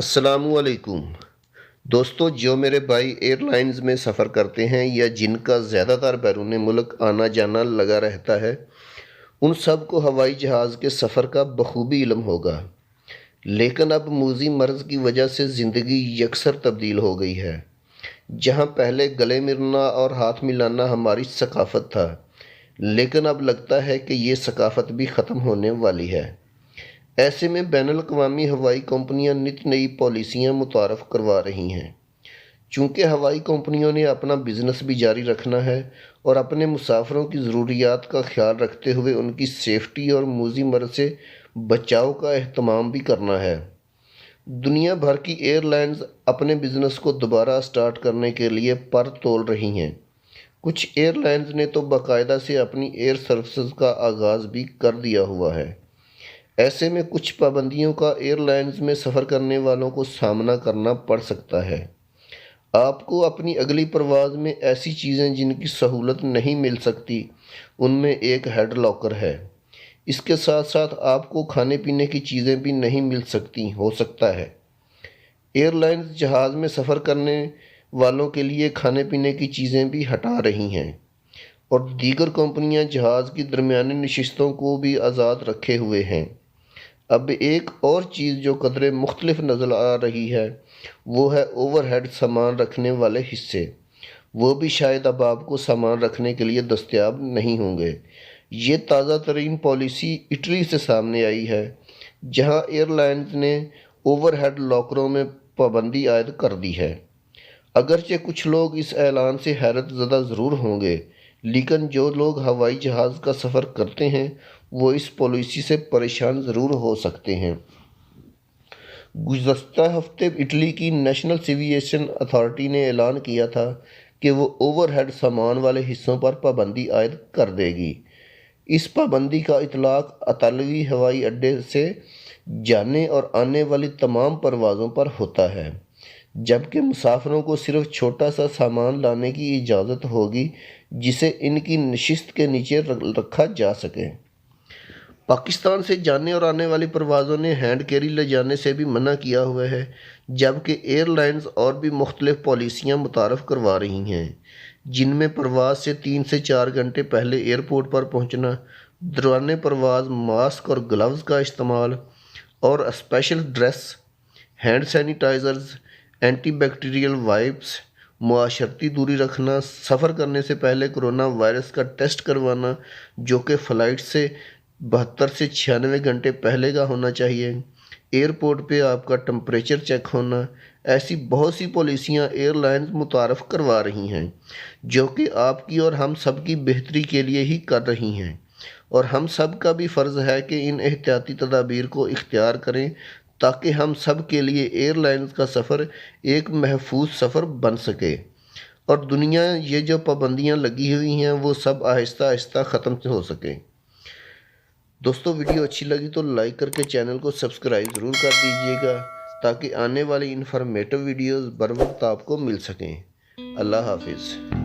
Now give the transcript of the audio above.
अस्सलाम वालेकुम दोस्तों, जो मेरे भाई एयरलाइंस में सफ़र करते हैं या जिनका ज़्यादातर बैरून मुल्क आना जाना लगा रहता है, उन सब को हवाई जहाज़ के सफ़र का बखूबी इल्म होगा। लेकिन अब मूजी मर्ज़ की वजह से ज़िंदगी यकसर तब्दील हो गई है। जहां पहले गले मिलना और हाथ मिलाना हमारी सकाफ़त था, लेकिन अब लगता है कि ये सकाफ़त भी ख़त्म होने वाली है। ऐसे में बैनुल-अक़वामी हवाई कंपनियां नित नई पॉलिसियां मुतारफ़ करवा रही हैं। चूँकि हवाई कंपनियों ने अपना बिज़नेस भी जारी रखना है और अपने मुसाफिरों की ज़रूरियात का ख्याल रखते हुए उनकी सेफ्टी और मूजी मर्ज़ से बचाव का एहतमाम भी करना है। दुनिया भर की एयरलाइंस अपने बिज़नेस को दोबारा स्टार्ट करने के लिए पर तोल रही हैं। कुछ एयरलाइंस ने तो बाकायदा से अपनी एयर सर्विसेज का आगाज़ भी कर दिया हुआ है। ऐसे में कुछ पाबंदियों का एयरलाइंस में सफ़र करने वालों को सामना करना पड़ सकता है। आपको अपनी अगली परवाज़ में ऐसी चीज़ें जिनकी सहूलत नहीं मिल सकती, उनमें एक हेड लॉकर है। इसके साथ साथ आपको खाने पीने की चीज़ें भी नहीं मिल सकती हो सकता है। एयरलाइंस जहाज़ में सफ़र करने वालों के लिए खाने पीने की चीज़ें भी हटा रही हैं और दीगर कंपनियां जहाज़ की दरमियानी नशिस्तों को भी आज़ाद रखे हुए हैं। अब एक और चीज़ जो कदरे मुख्तलिफ नज़र आ रही है, वो है ओवरहेड सामान रखने वाले हिस्से। वो भी शायद अब आपको सामान रखने के लिए दस्तयाब नहीं होंगे। ये ताज़ा तरीन पॉलिसी इटली से सामने आई है, जहां एयरलाइंस ने ओवरहेड लॉकरों में पाबंदी आयद कर दी है। अगरचे कुछ लोग इस ऐलान से हैरत ज़दा ज़रूर होंगे, लेकिन जो लोग हवाई जहाज़ का सफ़र करते हैं वो इस पॉलिसी से परेशान ज़रूर हो सकते हैं। गुज़श्ता हफ्ते इटली की नेशनल एविएशन अथॉरिटी ने ऐलान किया था कि वो ओवरहेड सामान वाले हिस्सों पर पाबंदी आयद कर देगी। इस पाबंदी का इतलाक़ इतालवी हवाई अड्डे से जाने और आने वाली तमाम परवाज़ों पर होता है, जबकि मुसाफिरों को सिर्फ छोटा सा सामान लाने की इजाज़त होगी जिसे इनकी नशिस्त के नीचे रखा जा सके। पाकिस्तान से जाने और आने वाली परवाज़ों ने हैंड कैरी ले जाने से भी मना किया हुआ है, जबकि एयरलाइंस और भी मुख्तलिफ पॉलिसियाँ मुतारफ़ करवा रही हैं, जिनमें परवाज़ से 3 से 4 घंटे पहले एयरपोर्ट पर पहुंचना, दौरान परवाज़ मास्क और ग्लव्स का इस्तेमाल और special dress, hand sanitisers, antibacterial wipes, मुआशरती दूरी रखना, सफ़र करने से पहले कोरोना वायरस का टेस्ट करवाना जो कि फ़्लाइट से 72 से 96 घंटे पहले का होना चाहिए, एयरपोर्ट पे आपका टेम्परेचर चेक होना। ऐसी बहुत सी पॉलिसियाँ एयरलाइंस मुतारफ़ करवा रही हैं, जो कि आपकी और हम सब की बेहतरी के लिए ही कर रही हैं, और हम सब का भी फ़र्ज़ है कि इन एहतियाती तदाबीर को इख्तियार करें ताकि हम सब के लिए एयरलाइंस का सफ़र एक महफूज सफ़र बन सके और दुनिया ये जो पाबंदियाँ लगी हुई हैं वो सब आहिस्ता आहिस्ता ख़त्म हो सके। दोस्तों, वीडियो अच्छी लगी तो लाइक करके चैनल को सब्सक्राइब ज़रूर कर दीजिएगा ताकि आने वाली इन्फॉर्मेटिव वीडियोज़ बर वक्त आपको मिल सकें। अल्लाह हाफिज़।